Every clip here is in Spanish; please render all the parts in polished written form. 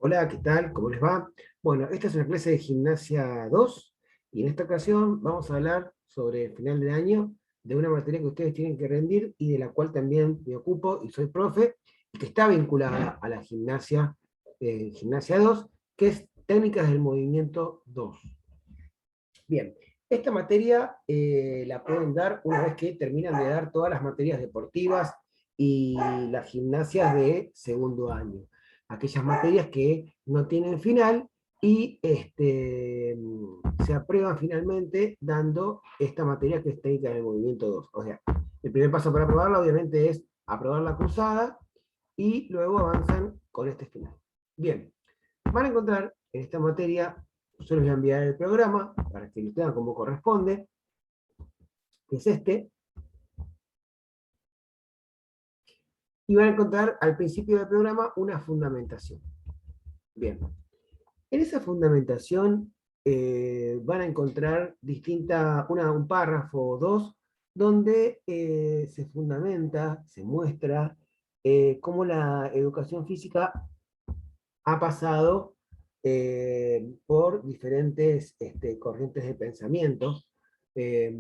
Hola, ¿qué tal? ¿Cómo les va? Bueno, esta es una clase de gimnasia 2 y en esta ocasión vamos a hablar sobre el final de año de una materia que ustedes tienen que rendir y de la cual también me ocupo y soy profe y que está vinculada a la gimnasia 2, que es técnicas del movimiento 2. Bien, esta materia la pueden dar una vez que terminan de dar todas las materias deportivas y las gimnasias de segundo año. Aquellas materias que no tienen final y se aprueban finalmente dando esta materia que es técnica del movimiento 2. O sea, el primer paso para aprobarla obviamente es aprobar la cursada y luego avanzan con este final. Bien, van a encontrar en esta materia, yo les voy a enviar el programa para que lo tengan como corresponde, que es este, y van a encontrar al principio del programa una fundamentación. Bien, en esa fundamentación van a encontrar un párrafo o dos, donde se fundamenta, se muestra cómo la educación física ha pasado por diferentes corrientes de pensamiento eh,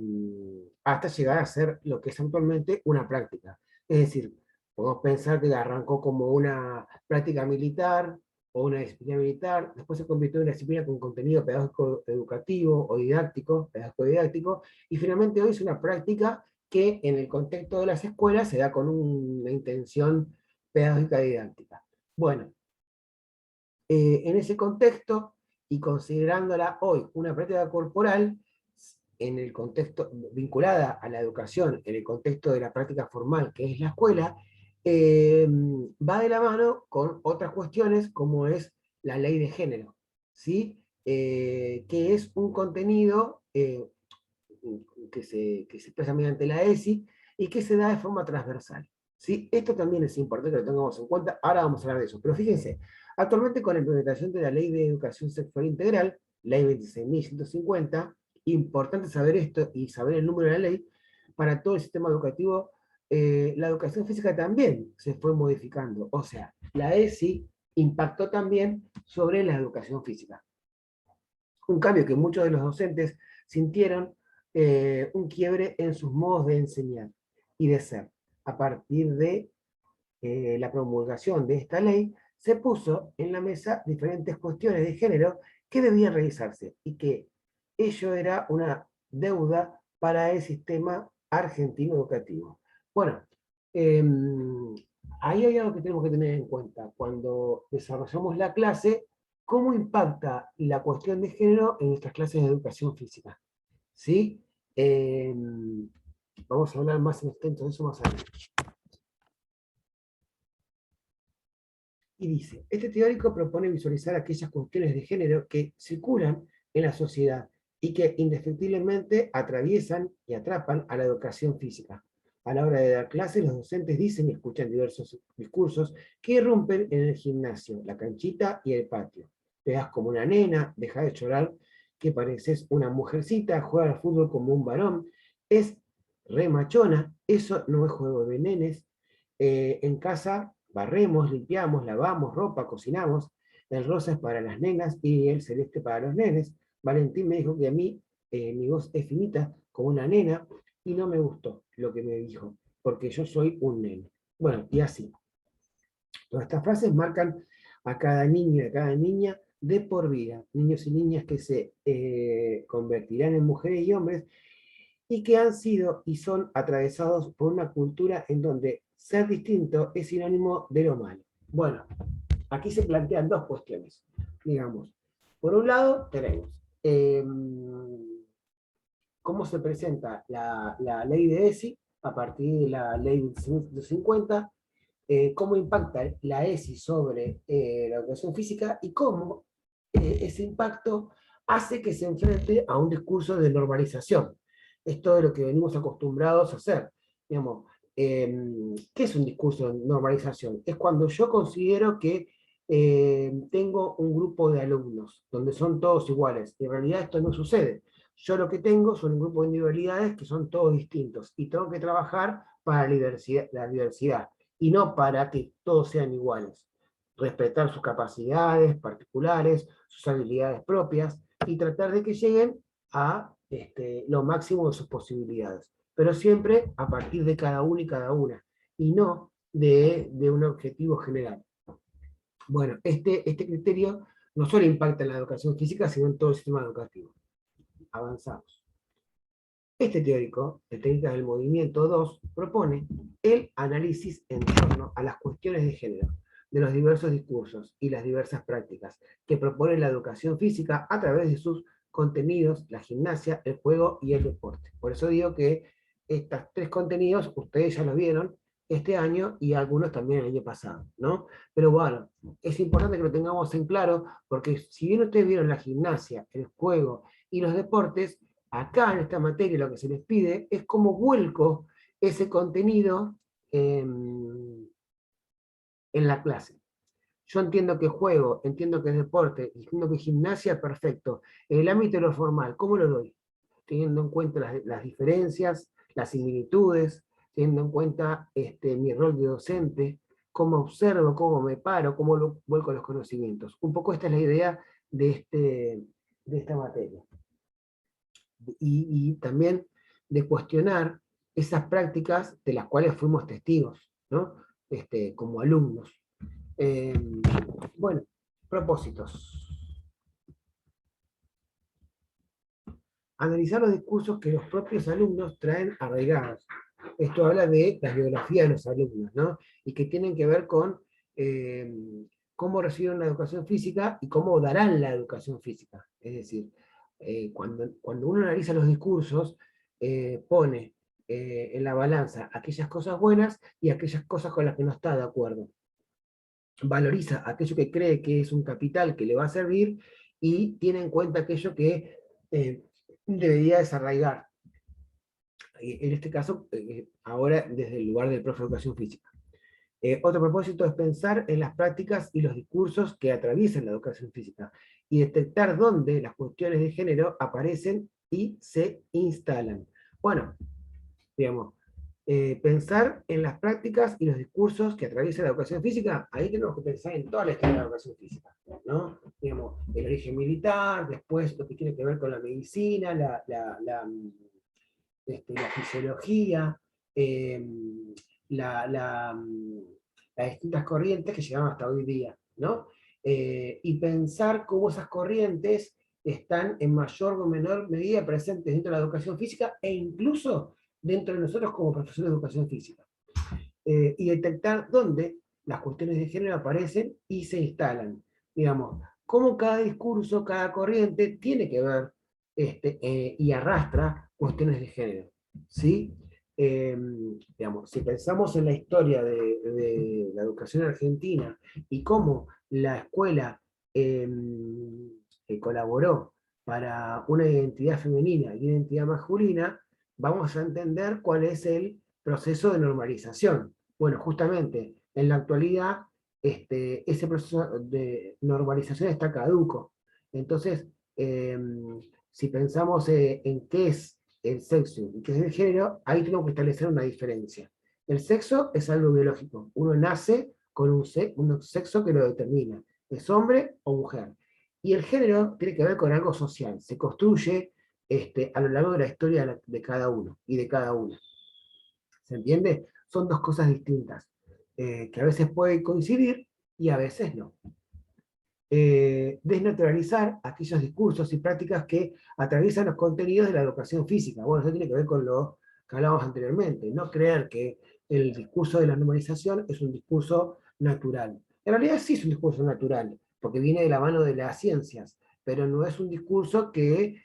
hasta llegar a ser lo que es actualmente una práctica. Es decir, podemos pensar que arrancó como una práctica militar o una disciplina militar, después se convirtió en una disciplina con contenido pedagógico educativo o didáctico, pedagógico didáctico, y finalmente hoy es una práctica que en el contexto de las escuelas se da con una intención pedagógica didáctica. Bueno, en ese contexto y considerándola hoy una práctica corporal, en el contexto vinculada a la educación, en el contexto de la práctica formal que es la escuela, va de la mano con otras cuestiones como es la ley de género, ¿sí? Que es un contenido que se expresa mediante la ESI y que se da de forma transversal. ¿Sí? Esto también es importante que lo tengamos en cuenta, ahora vamos a hablar de eso, pero fíjense, actualmente con la implementación de la Ley de Educación Sexual Integral, Ley 26.150, importante saber esto y saber el número de la ley, para todo el sistema educativo, la educación física también se fue modificando, o sea, la ESI impactó también sobre la educación física. Un cambio que muchos de los docentes sintieron un quiebre en sus modos de enseñar y de ser. A partir de la promulgación de esta ley, se puso en la mesa diferentes cuestiones de género que debían realizarse y que ello era una deuda para el sistema argentino educativo. Bueno, eh, ahí hay algo que tenemos que tener en cuenta. Cuando desarrollamos la clase, ¿cómo impacta la cuestión de género en nuestras clases de educación física? ¿Sí? Eh, Vamos a hablar más en extenso de eso más adelante. Y dice, este teórico propone visualizar aquellas cuestiones de género que circulan en la sociedad y que indefectiblemente atraviesan y atrapan a la educación física. A la hora de dar clases, los docentes dicen y escuchan diversos discursos que irrumpen en el gimnasio, la canchita y el patio. Veas como una nena, deja de llorar, que pareces una mujercita, juega al fútbol como un varón, es re machona, eso no es juego de nenes. En casa barremos, limpiamos, lavamos ropa, cocinamos. El rosa es para las nenas y el celeste para los nenes. Valentín me dijo que a mí mi voz es finita como una nena y no me gustó lo que me dijo, porque yo soy un nene. Bueno, y así. Todas estas frases marcan a cada niño y a cada niña de por vida. Niños y niñas que se convertirán en mujeres y hombres y que han sido y son atravesados por una cultura en donde ser distinto es sinónimo de lo malo. Bueno, aquí se plantean dos cuestiones, digamos. Por un lado, tenemos cómo se presenta la ley de ESI a partir de la ley de 50, cómo impacta la ESI sobre la educación física y cómo ese impacto hace que se enfrente a un discurso de normalización. Esto es lo que venimos acostumbrados a hacer. Digamos, ¿qué es un discurso de normalización? Es cuando yo considero que tengo un grupo de alumnos donde son todos iguales. En realidad esto no sucede. Yo lo que tengo son un grupo de individualidades que son todos distintos y tengo que trabajar para la diversidad y no para que todos sean iguales. respetar sus capacidades particulares, sus habilidades propias, y tratar de que lleguen a lo máximo de sus posibilidades, pero siempre a partir de cada uno y cada una, y no de un objetivo general. Bueno, este criterio no solo impacta en la educación física, sino en todo el sistema educativo. Avanzamos. Este teórico de técnicas del movimiento 2 propone el análisis en torno a las cuestiones de género, de los diversos discursos y las diversas prácticas que propone la educación física a través de sus contenidos, la gimnasia, el juego y el deporte. Por eso digo que estos tres contenidos ustedes ya los vieron este año y algunos también el año pasado, ¿no? Pero bueno, es importante que lo tengamos en claro, porque si bien ustedes vieron la gimnasia, el juego y los deportes, acá en esta materia lo que se les pide es cómo vuelco ese contenido en la clase. Yo entiendo que juego, entiendo que es deporte, entiendo que gimnasia, perfecto. En el ámbito de lo formal, ¿cómo lo doy? Teniendo en cuenta las diferencias, las similitudes, teniendo en cuenta mi rol de docente, cómo observo, cómo me paro, cómo lo vuelco los conocimientos. Un poco esta es la idea de esta materia. Y también de cuestionar esas prácticas de las cuales fuimos testigos, ¿no? Como alumnos. Bueno, propósitos. Analizar los discursos que los propios alumnos traen arraigados. Esto habla de la biografía de los alumnos, ¿no? Y que tienen que ver con eh, cómo reciben la educación física y cómo darán la educación física. Es decir, cuando uno analiza los discursos, pone en la balanza aquellas cosas buenas y aquellas cosas con las que no está de acuerdo. Valoriza aquello que cree que es un capital que le va a servir y tiene en cuenta aquello que debería desarraigar. En este caso, ahora desde el lugar del profe de educación física. Otro propósito es pensar en las prácticas y los discursos que atraviesan la educación física y detectar dónde las cuestiones de género aparecen y se instalan. Bueno, digamos, pensar en las prácticas y los discursos que atraviesan la educación física, ahí tenemos que pensar en toda la historia de la educación física, ¿no? Digamos, el origen militar, después lo que tiene que ver con la medicina, la fisiología, eh, la, la, las distintas corrientes que llegaron hasta hoy día, ¿no? Y pensar cómo esas corrientes están en mayor o menor medida presentes dentro de la educación física e incluso dentro de nosotros como profesores de educación física. Y detectar dónde las cuestiones de género aparecen y se instalan. Digamos, cómo cada discurso, cada corriente tiene que ver y arrastra cuestiones de género. ¿Sí? Digamos, si pensamos en la historia de la educación argentina y cómo la escuela colaboró para una identidad femenina y una identidad masculina, vamos a entender cuál es el proceso de normalización. Bueno, justamente en la actualidad ese proceso de normalización está caduco. Entonces, si pensamos en qué es el sexo y qué es el género, ahí tenemos que establecer una diferencia. El sexo es algo biológico. Uno nace con un sexo que lo determina. Es hombre o mujer. Y el género tiene que ver con algo social. Se construye a lo largo de la historia de cada uno y de cada una. ¿Se entiende? Son dos cosas distintas, que a veces pueden coincidir y a veces no. Desnaturalizar aquellos discursos y prácticas que atraviesan los contenidos de la educación física. Bueno, eso tiene que ver con lo que hablábamos anteriormente. No creer que el discurso de la normalización es un discurso natural. En realidad sí es un discurso natural, porque viene de la mano de las ciencias, pero no es un discurso que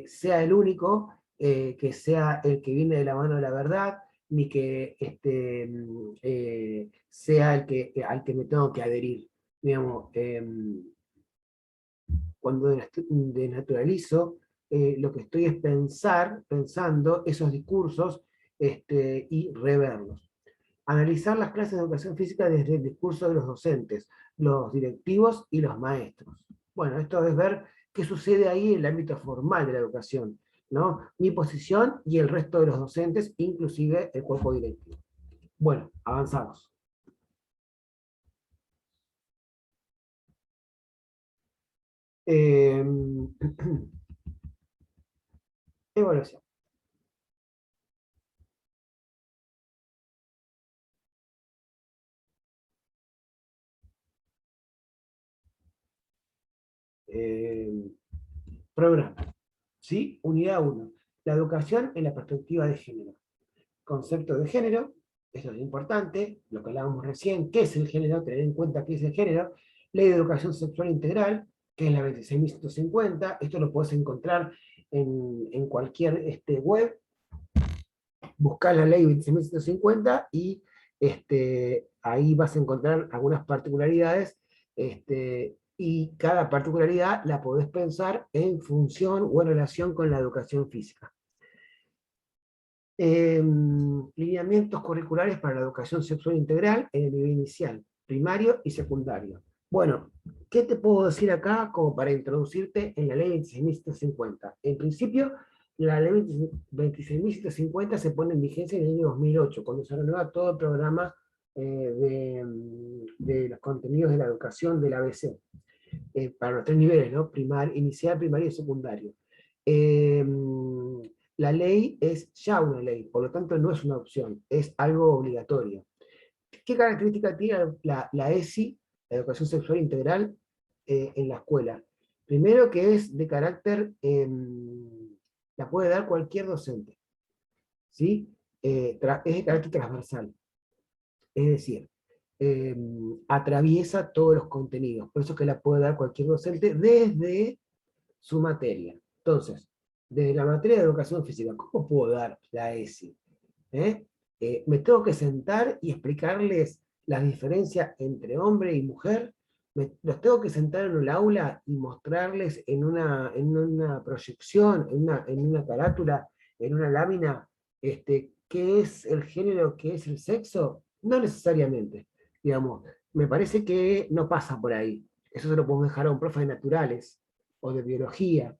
sea el único, que sea el que viene de la mano de la verdad, ni que sea al que me tengo que adherir. Digamos, cuando desnaturalizo, lo que estoy es pensando esos discursos y reverlos. Analizar las clases de educación física desde el discurso de los docentes, los directivos y los maestros. Bueno, esto es ver qué sucede ahí en el ámbito formal de la educación, ¿no? Mi posición y el resto de los docentes, inclusive el cuerpo directivo. Bueno, avanzamos. Eh, evaluación. Eh, programa. ¿Sí? Unidad 1. La educación en la perspectiva de género. Concepto de género, eso es importante, lo que hablábamos recién, qué es el género, tener en cuenta qué es el género. Ley de educación sexual integral, que es la 26.150, esto lo puedes encontrar en cualquier web, buscar la ley 26.150 y ahí vas a encontrar algunas particularidades, y cada particularidad la podés pensar en función o en relación con la educación física. Lineamientos curriculares para la educación sexual integral en el nivel inicial, primario y secundario. Bueno, ¿qué te puedo decir acá como para introducirte en la ley 26.150? En principio, la ley 26.150 se pone en vigencia en el año 2008, cuando se renueva todo el programa de los contenidos de la educación del ABC, para los 3 niveles, ¿no? Inicial, primario y secundario. Eh, la ley es ya una ley, por lo tanto no es una opción, es algo obligatorio. ¿Qué característica tiene la ESI, la educación sexual integral, en la escuela? Primero, que es de carácter, la puede dar cualquier docente, ¿sí? Es de carácter transversal, es decir, eh, atraviesa todos los contenidos, por eso que la puede dar cualquier docente desde su materia. Entonces, desde la materia de educación física, ¿cómo puedo dar la ESI? Me tengo que sentar y explicarles la diferencia entre hombre y mujer. Los tengo que sentar en el aula y mostrarles en una proyección, en una carátula, en una lámina, qué es el género, qué es el sexo. No necesariamente, digamos. Me parece que no pasa por ahí. Eso se lo podemos dejar a un profe de naturales o de biología.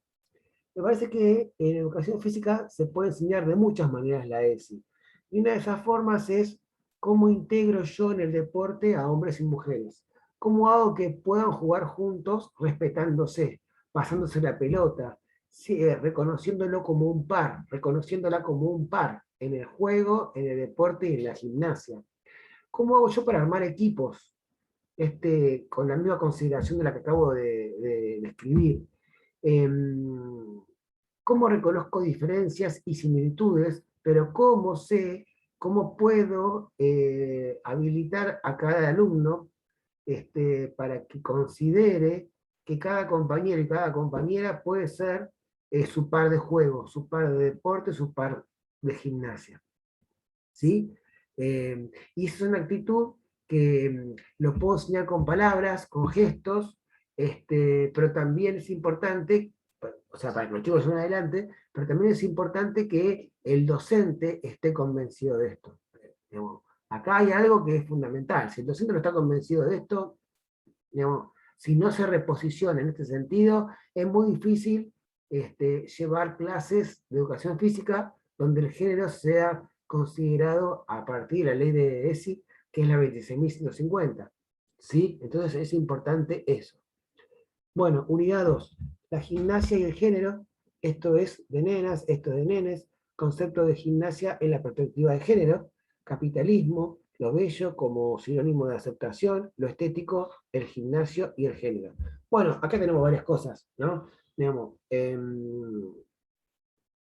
Me parece que en educación física se puede enseñar de muchas maneras la ESI. Y una de esas formas es cómo integro yo en el deporte a hombres y mujeres. ¿Cómo hago que puedan jugar juntos respetándose, pasándose la pelota, sí, reconociéndolo como un par, reconociéndola como un par en el juego, en el deporte y en la gimnasia? ¿Cómo hago yo para armar equipos con la misma consideración de la que acabo de describir? Em, ¿Cómo reconozco diferencias y similitudes, pero cómo sé, cómo puedo habilitar a cada alumno, para que considere que cada compañero y cada compañera puede ser su par de juego, su par de deporte, su par de gimnasia? ¿Sí? Y esa es una actitud que lo puedo enseñar con palabras, con gestos, pero también es importante, o sea, para que los chicos vayan adelante, pero también es importante que el docente esté convencido de esto. Digamos, acá hay algo que es fundamental. Si el docente no está convencido de esto, digamos, si no se reposiciona en este sentido, es muy difícil llevar clases de educación física donde el género sea considerado a partir de la ley de ESI, que es la 26.150. ¿Sí? Entonces es importante eso. Bueno, unidad 2. La gimnasia y el género. Esto es de nenas, esto es de nenes. Concepto de gimnasia en la perspectiva de género. Capitalismo, lo bello como sinónimo de aceptación, lo estético, el gimnasio y el género. Bueno, acá tenemos varias cosas, ¿no? Digamos,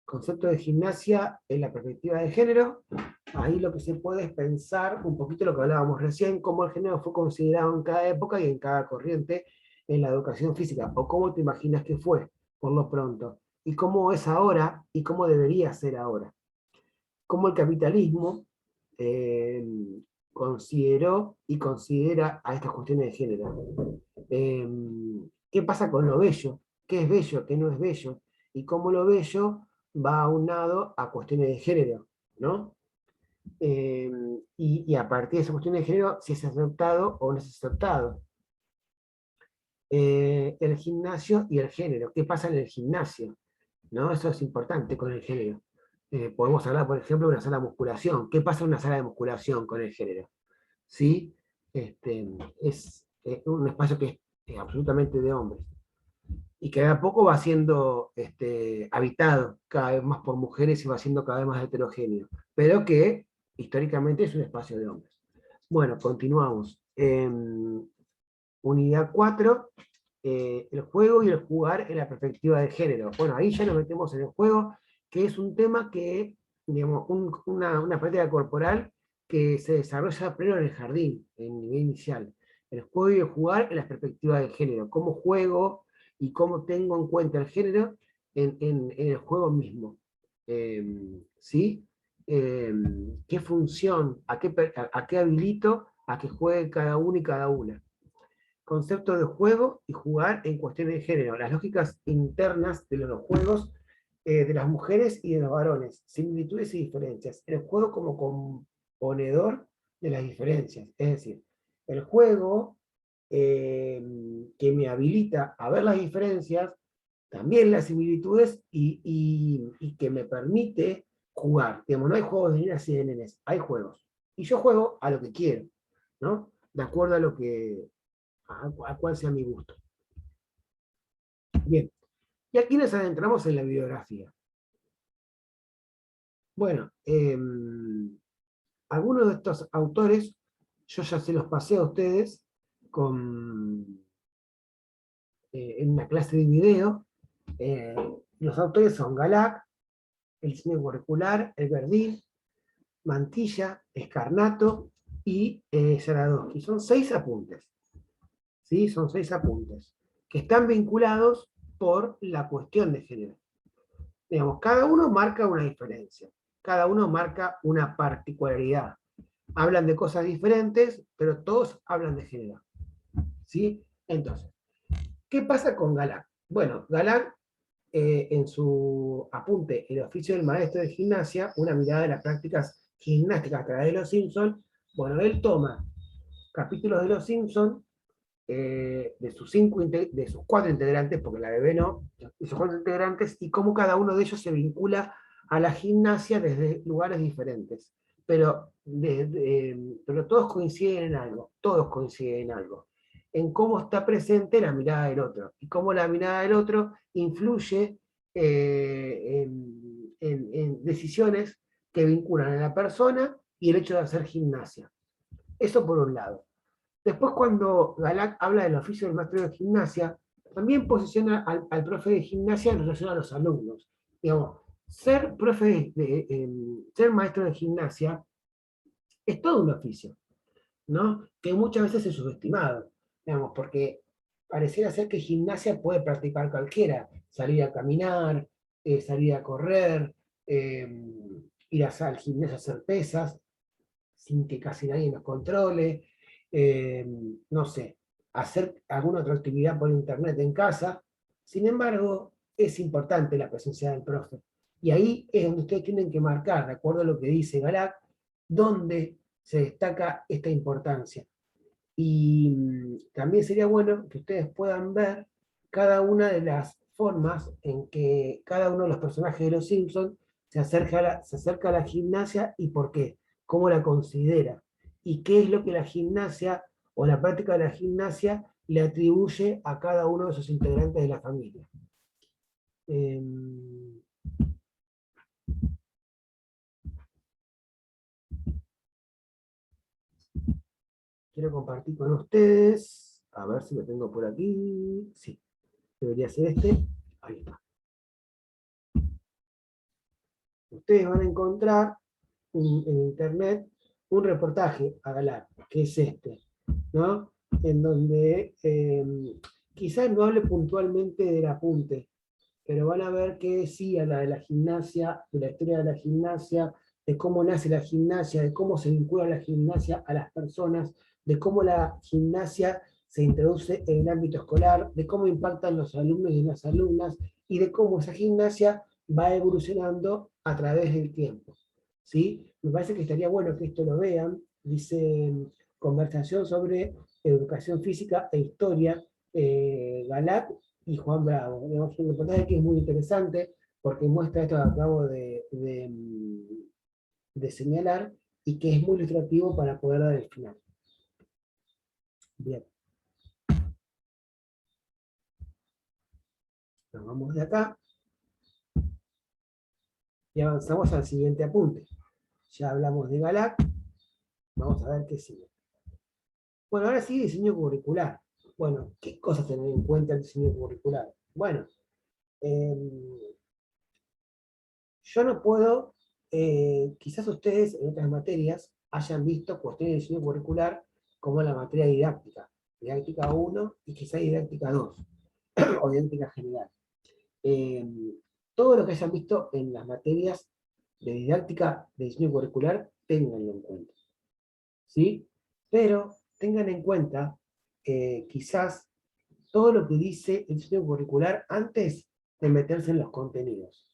concepto de gimnasia en la perspectiva de género. Ahí lo que se puede es pensar un poquito lo que hablábamos recién, cómo el género fue considerado en cada época y en cada corriente en la educación física, o cómo te imaginas que fue, por lo pronto, y cómo es ahora y cómo debería ser ahora. Cómo el capitalismo eh, consideró y considera a estas cuestiones de género. Eh, ¿Qué pasa con lo bello? ¿Qué es bello? ¿Qué no es bello? Y cómo lo bello va aunado a cuestiones de género, ¿no? Y a partir de esa cuestión de género, si es aceptado o no es aceptado. El gimnasio y el género. ¿Qué pasa en el gimnasio? ¿No? Eso es importante con el género. Podemos hablar, por ejemplo, de una sala de musculación. ¿Qué pasa en una sala de musculación con el género? ¿Sí? Es un espacio que es absolutamente de hombres. y que de a poco va siendo habitado cada vez más por mujeres y va siendo cada vez más heterogéneo, pero que históricamente es un espacio de hombres. Bueno, continuamos. Unidad 4, el juego y el jugar en la perspectiva de género. Bueno, ahí ya nos metemos en el juego, que es un tema que, digamos, una práctica corporal que se desarrolla primero en el jardín, en nivel inicial. El juego y el jugar en la perspectiva de género. Cómo juego y cómo tengo en cuenta el género en el juego mismo. ¿Sí? ¿Qué función, a qué habilito a que juegue cada uno y cada una? Concepto de juego y jugar en cuestiones de género, las lógicas internas de los juegos de las mujeres y de los varones, similitudes y diferencias. El juego como componedor de las diferencias, es decir, el juego que me habilita a ver las diferencias, también las similitudes y que me permite jugar. Digamos, no hay juegos de niñas y de nenes, hay juegos. Y yo juego a lo que quiero, ¿no? De acuerdo a lo que a cuál sea mi gusto. Bien, y aquí nos adentramos en la bibliografía. Bueno, algunos de estos autores, yo ya se los pasé a ustedes en una clase de video. Los autores son Galac, el cine curricular, el Verdín, Mantilla, Escarnato y Yaradowski. Son 6 apuntes. ¿Sí? Son 6 apuntes que están vinculados por la cuestión de género. Digamos, cada uno marca una diferencia, cada uno marca una particularidad. Hablan de cosas diferentes, pero todos hablan de género. ¿Sí? Entonces, ¿qué pasa con Galán? Bueno, Galán, en su apunte El oficio del maestro de gimnasia, una mirada de las prácticas gimnásticas a través de los Simpsons, bueno, él toma capítulos de los Simpsons, de sus 4 integrantes, porque la bebé no, de sus 4 integrantes, y cómo cada uno de ellos se vincula a la gimnasia desde lugares diferentes. Pero todos coinciden en algo, todos coinciden en algo, en cómo está presente la mirada del otro, y cómo la mirada del otro influye en decisiones que vinculan a la persona y el hecho de hacer gimnasia. Eso por un lado. Después, cuando Galac habla del oficio del maestro de gimnasia, también posiciona al profe de gimnasia en relación a los alumnos. Digamos, ser ser maestro de gimnasia es todo un oficio, ¿no? Que muchas veces es subestimado, digamos, porque pareciera ser que gimnasia puede practicar cualquiera, salir a caminar, salir a correr, ir al gimnasio a hacer pesas, sin que casi nadie nos controle, eh, no sé, hacer alguna otra actividad por internet en casa. Sin embargo, es importante la presencia del profe. Y ahí es donde ustedes tienen que marcar, de acuerdo a lo que dice Galac, dónde se destaca esta importancia. Y también sería bueno que ustedes puedan ver cada una de las formas en que cada uno de los personajes de Los Simpsons se acerca a la gimnasia y por qué, cómo la considera, y qué es lo que la gimnasia o la práctica de la gimnasia le atribuye a cada uno de sus integrantes de la familia. Em, Quiero compartir con ustedes, a ver si lo tengo por aquí, sí, debería ser este, ahí está. Ustedes van a encontrar en internet un reportaje a Galar, que es este, ¿no? En donde quizás no hable puntualmente del apunte, pero van a ver que sí habla de la gimnasia, de la historia de la gimnasia, de cómo nace la gimnasia, de cómo se vincula la gimnasia a las personas, de cómo la gimnasia se introduce en el ámbito escolar, de cómo impactan los alumnos y las alumnas, y de cómo esa gimnasia va evolucionando a través del tiempo. ¿Sí? Me parece que estaría bueno que esto lo vean. Dice conversación sobre educación física e historia, Galat y Juan Bravo. Digamos, un reportaje que es muy interesante porque muestra esto que acabo de señalar y que es muy ilustrativo para poder dar el final. Bien. Nos vamos de acá y avanzamos al siguiente apunte. Ya hablamos de GALAC, vamos a ver qué sigue. Bueno, ahora sí, diseño curricular. Bueno, ¿qué cosas tener en cuenta el diseño curricular? Bueno, yo no puedo, quizás ustedes en otras materias hayan visto cuestiones de diseño curricular como la materia didáctica, didáctica 1 y quizás didáctica 2, o didáctica general. Eh, Todo lo que hayan visto en las materias de didáctica de diseño curricular, ténganlo en cuenta, ¿sí? Pero tengan en cuenta quizás todo lo que dice el diseño curricular antes de meterse en los contenidos.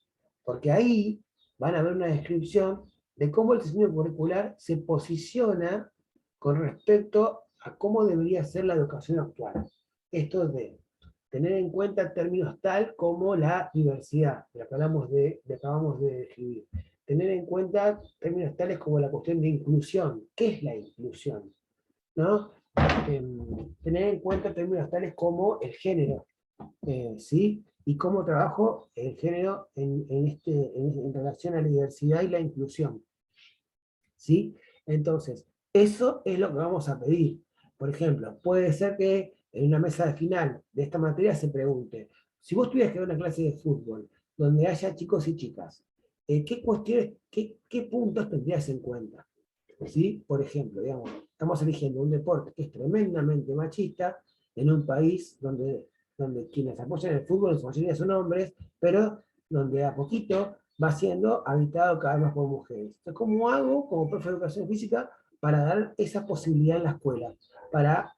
Porque ahí van a ver una descripción de cómo el diseño curricular se posiciona con respecto a cómo debería ser la educación actual. Esto es de tener en cuenta términos tal como la diversidad, de la que acabamos de describir. Tener en cuenta términos tales como la cuestión de inclusión. ¿Qué es la inclusión? ¿No? Tener en cuenta términos tales como el género, ¿sí? Y cómo trabajo el género en relación a la diversidad y la inclusión, ¿sí? Entonces, eso es lo que vamos a pedir. Por ejemplo, puede ser que en una mesa de final de esta materia se pregunte, si vos tuvieras que dar una clase de fútbol donde haya chicos y chicas, ¿qué cuestiones, qué puntos tendrías en cuenta? ¿Sí? Por ejemplo, digamos, estamos eligiendo un deporte que es tremendamente machista en un país donde quienes apoyan el fútbol en su mayoría son hombres, pero donde a poquito va siendo habitado cada vez más por mujeres. Entonces, ¿cómo hago como profe de educación física para dar esa posibilidad en la escuela? Para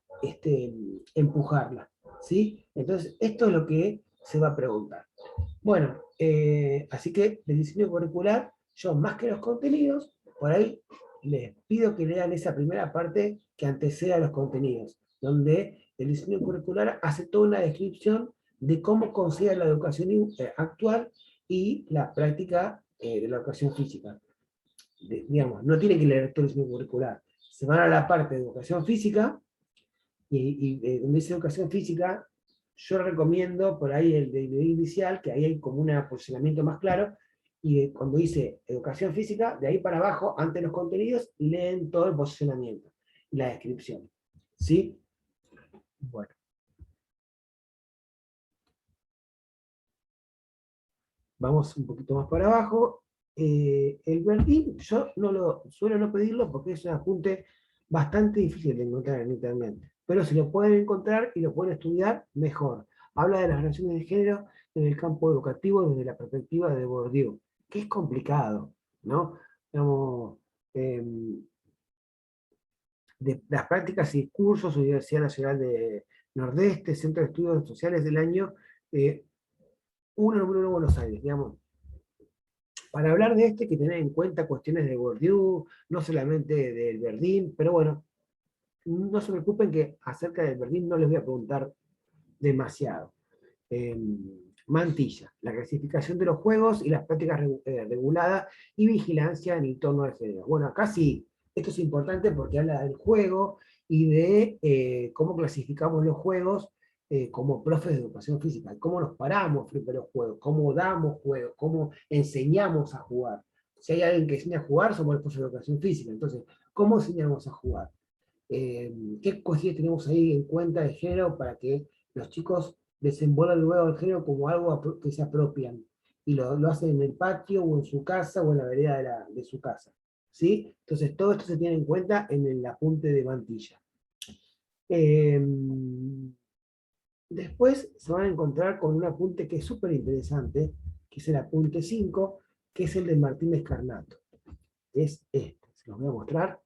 empujarla, ¿sí? Entonces, esto es lo que se va a preguntar. Bueno, así que el diseño curricular, yo más que los contenidos, por ahí les pido que lean esa primera parte que antecede a los contenidos, donde el diseño curricular hace toda una descripción de cómo considera la educación actual y la práctica de la educación física. Digamos, no tienen que leer todo el diseño curricular, se van a la parte de educación física y donde dice educación física, yo recomiendo por ahí el de inicial, que ahí hay como un posicionamiento más claro, y cuando dice educación física, de ahí para abajo, antes de los contenidos, leen todo el posicionamiento y la descripción. ¿Sí? Bueno, vamos un poquito más para abajo. El verdín, yo no lo suelo no pedirlo porque es un apunte bastante difícil de encontrar en internet. Pero si lo pueden encontrar y lo pueden estudiar, mejor. Habla de las relaciones de género en el campo educativo desde la perspectiva de Bourdieu, que es complicado, ¿no? Digamos, eh, de las prácticas y cursos, Universidad Nacional de Nordeste, Centro de Estudios Sociales del año 1, número 1, Buenos Aires, digamos. Para hablar de este hay que tener en cuenta cuestiones de Bourdieu, no solamente del Verdín, pero bueno, no se preocupen que acerca del Verdín no les voy a preguntar demasiado. Eh, Mantilla, la clasificación de los juegos y las prácticas reguladas y vigilancia en el torno al género. Bueno, acá sí, esto es importante porque habla del juego y de cómo clasificamos los juegos como profes de educación física, cómo nos paramos frente a los juegos, cómo damos juegos, cómo enseñamos a jugar. Si hay alguien que enseña a jugar, somos los profes de educación física. Entonces, ¿cómo enseñamos a jugar? ¿Qué cuestiones tenemos ahí en cuenta de género para que los chicos desenvuelvan luego el género como algo que se apropian? Y lo hacen en el patio o en su casa o en la vereda de su casa. ¿Sí? Entonces todo esto se tiene en cuenta en el apunte de Mantilla. Eh, Después se van a encontrar con un apunte que es súper interesante, que es el apunte 5, que es el de Martín Escarnato. Es este, se los voy a mostrar.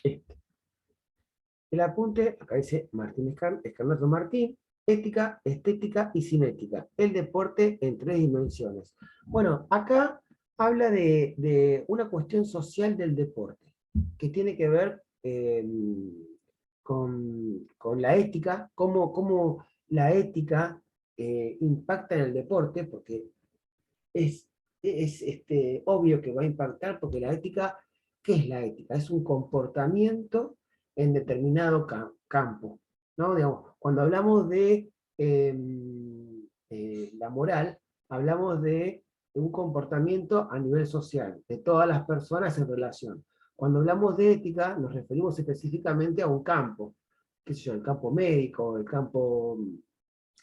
Este. El apunte, acá dice Martín Escarnato Martín, ética, estética y cinética. El deporte en 3 dimensiones. Bueno, acá habla de una cuestión social del deporte, que tiene que ver con la ética, cómo la ética impacta en el deporte, porque es es obvio que va a impactar porque la ética, ¿qué es la ética? Es un comportamiento en determinado campo, ¿no? Digamos, cuando hablamos de la moral, hablamos de un comportamiento a nivel social, de todas las personas en relación. Cuando hablamos de ética, nos referimos específicamente a un campo, qué sé yo, el campo médico, el campo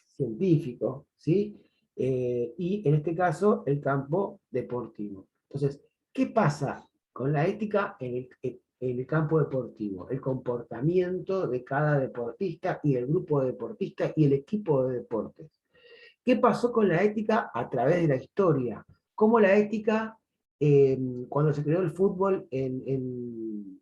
científico, ¿sí? Y en este caso, el campo deportivo. Entonces, ¿qué pasa con la ética en el campo deportivo? El comportamiento de cada deportista y el grupo de deportistas y el equipo de deportes. ¿Qué pasó con la ética a través de la historia? ¿Cómo la ética, cuando se creó el fútbol en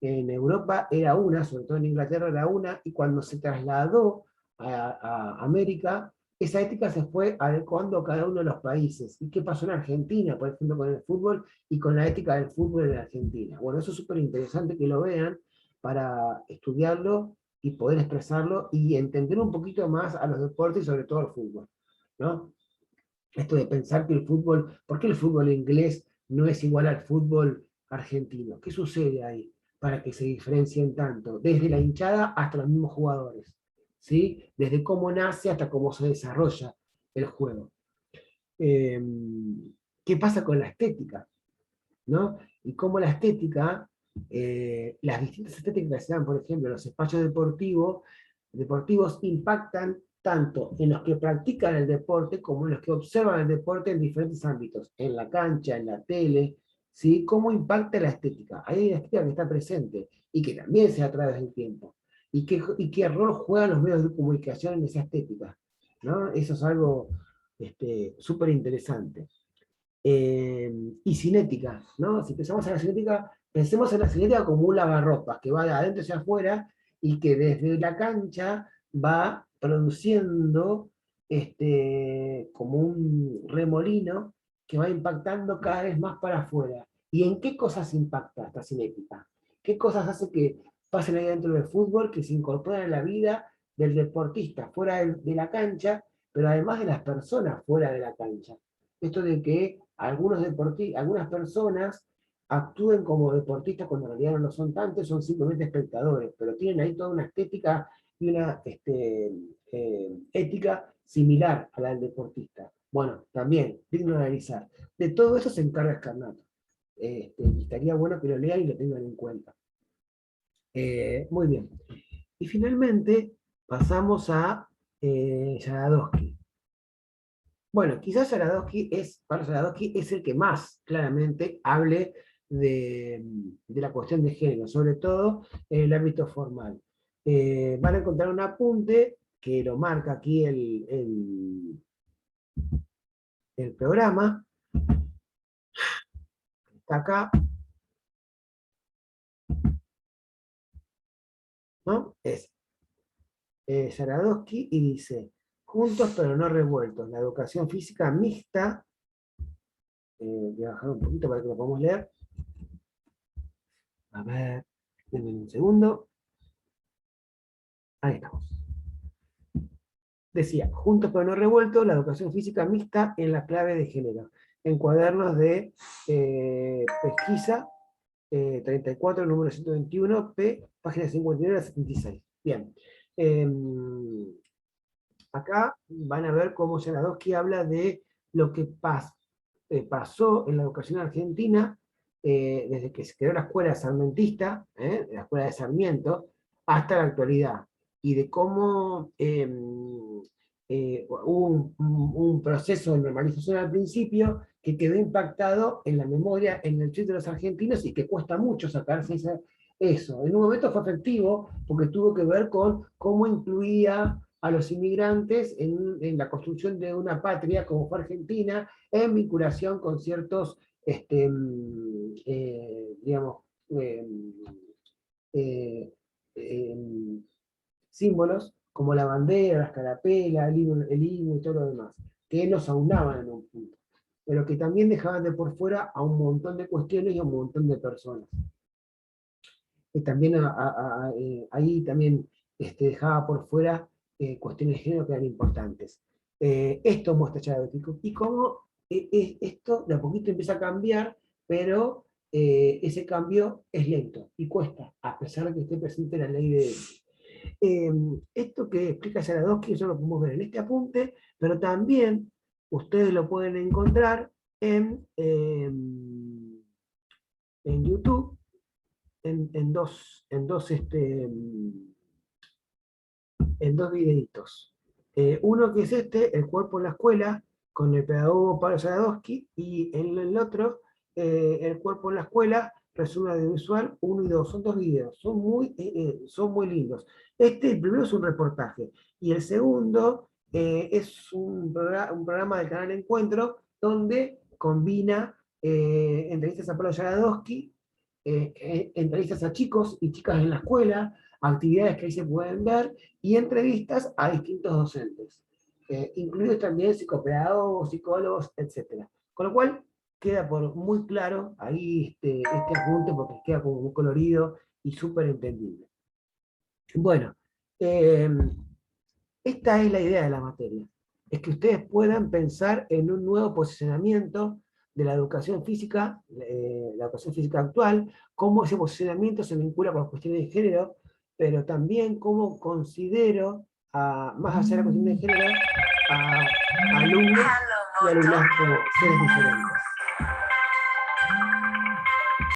Europa, era una, sobre todo en Inglaterra era una, y cuando se trasladó a América, esa ética se fue adecuando a cada uno de los países? ¿Y qué pasó en Argentina, por ejemplo, con el fútbol y con la ética del fútbol en Argentina? Bueno, eso es súper interesante que lo vean para estudiarlo y poder expresarlo y entender un poquito más a los deportes y sobre todo al fútbol, ¿no? Esto de pensar que el fútbol, ¿por qué el fútbol inglés no es igual al fútbol argentino? ¿Qué sucede ahí para que se diferencien tanto? Desde la hinchada hasta los mismos jugadores, ¿sí? Desde cómo nace hasta cómo se desarrolla el juego. Eh, ¿Qué pasa con la estética? ¿No? Y cómo la estética, las distintas estéticas que se dan, por ejemplo, en los espacios deportivos impactan tanto en los que practican el deporte como en los que observan el deporte en diferentes ámbitos, en la cancha, en la tele, ¿sí? ¿Cómo impacta la estética? Hay una estética que está presente y que también se da a través del tiempo. ¿Y qué rol juegan los medios de comunicación en esa estética? ¿No? Eso es algo súper interesante. Y cinética, ¿no? Si pensamos en la cinética, pensemos en la cinética como un lavarropas, que va de adentro hacia afuera y que desde la cancha va produciendo como un remolino que va impactando cada vez más para afuera. ¿Y en qué cosas impacta esta cinética? ¿Qué cosas hace que pasen ahí dentro del fútbol, que se incorporan en la vida del deportista fuera de la cancha, pero además de las personas fuera de la cancha? Esto de que algunas personas actúen como deportistas cuando en realidad no lo son tanto, son simplemente espectadores, pero tienen ahí toda una estética y una ética similar a la del deportista. Bueno, también, digno de analizar. De todo eso se encarga Scarnato. Y estaría bueno que lo lean y lo tengan en cuenta. Muy bien. Y finalmente pasamos a Jaradowski. Bueno, quizás Pablo Zaradowski es el que más claramente hable de la cuestión de género, sobre todo en el ámbito formal. Van a encontrar un apunte que lo marca aquí el programa, está acá, ¿no? Es Zaradowski y dice, juntos pero no revueltos, la educación física mixta, voy a bajar un poquito para que lo podamos leer. A ver, denme un segundo. Ahí estamos. Decía, juntos pero no revueltos, la educación física mixta en la clave de género, en cuadernos de pesquisa 34, número 121, página 59 a 76. Bien. Eh, Acá van a ver cómo Jaradowski habla de lo que pasó en la educación argentina desde que se creó la escuela sarmentista, la escuela de Sarmiento, hasta la actualidad, y de cómo hubo un proceso de normalización al principio que quedó impactado en la memoria, en el chip de los argentinos, y que cuesta mucho sacarse eso. En un momento fue efectivo porque tuvo que ver con cómo incluía a los inmigrantes en la construcción de una patria como fue Argentina, en vinculación con ciertos, digamos, eh, eh, eh, símbolos como la bandera, la escarapela, el himno y todo lo demás, que nos aunaban en un punto, pero que también dejaban de por fuera a un montón de cuestiones y a un montón de personas. Y también ahí también dejaba por fuera cuestiones de género que eran importantes. Esto muestra Chadwick y cómo esto de a poquito empieza a cambiar, pero ese cambio es lento y cuesta, a pesar de que esté presente la ley de... Esto que explica Saradowski, eso lo podemos ver en este apunte, pero también ustedes lo pueden encontrar en YouTube, en dos videitos. Uno que es este, El cuerpo en la escuela, con el pedagogo Pablo Saradowski, y en el otro, El cuerpo en la escuela, resumen audiovisual 1 y 2. Son dos videos, son muy lindos. El primero es un reportaje, y el segundo es un programa del canal Encuentro, donde combina entrevistas a Pablo Saradowski, entrevistas a chicos y chicas en la escuela, actividades que ahí se pueden ver, y entrevistas a distintos docentes, incluidos también psicopedagogos, psicólogos, etc. Con lo cual, queda por muy claro ahí este apunte, porque queda como muy colorido y súper entendible. Bueno, eh, esta es la idea de la materia, es que ustedes puedan pensar en un nuevo posicionamiento de la educación física actual, cómo ese posicionamiento se vincula con las cuestiones de género, pero también cómo considero, más allá de la cuestión de género, a alumnos y alumnas como seres diferentes.